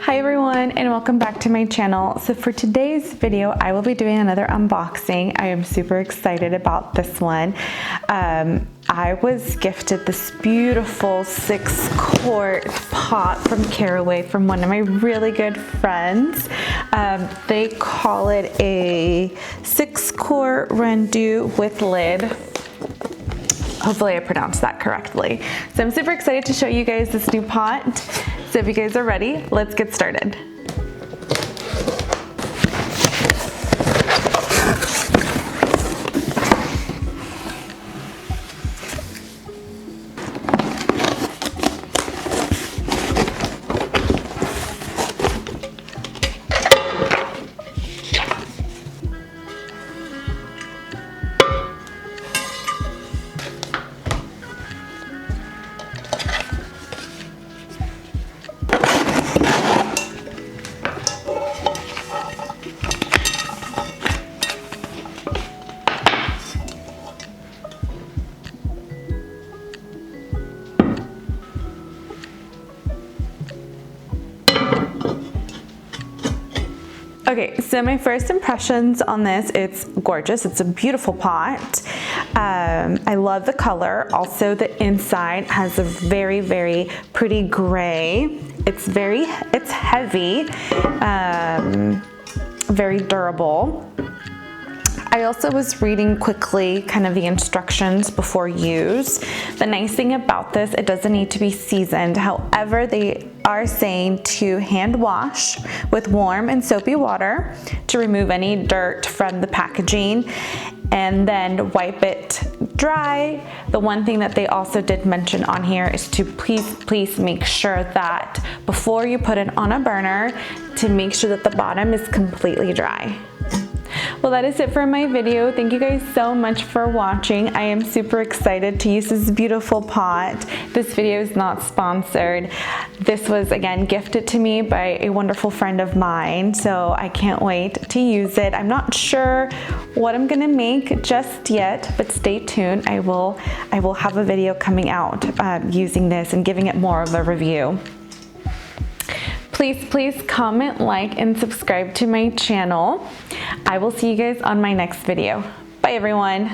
Hi everyone, and welcome back to my channel. So for today's video, I will be doing another unboxing. I am super excited about this one. I was gifted this beautiful 6-quart pot from Caraway from one of my really good friends. They call it a 6-Quart Rondeau with lid. Hopefully I pronounced that correctly. So I'm super excited to show you guys this new pot. So if you guys are ready, let's get started. Okay, so my first impressions on this, it's gorgeous. It's a beautiful pot. I love the color. Also, the inside has a very, very pretty gray. It's heavy, very durable. I also was reading quickly kind of the instructions before use. The nice thing about this, it doesn't need to be seasoned. However, they are saying to hand wash with warm and soapy water to remove any dirt from the packaging and then wipe it dry. The one thing that they also did mention on here is to please make sure that before you put it on a burner, to make sure that the bottom is completely dry. Well, that is it for my video. Thank you guys so much for watching. I am super excited to use this beautiful pot. This video is not sponsored. This was, again, gifted to me by a wonderful friend of mine, so I can't wait to use it. I'm not sure what I'm gonna make just yet, but stay tuned. I will have a video coming out using this and giving it more of a review. Please comment, like, and subscribe to my channel. I will see you guys on my next video. Bye everyone.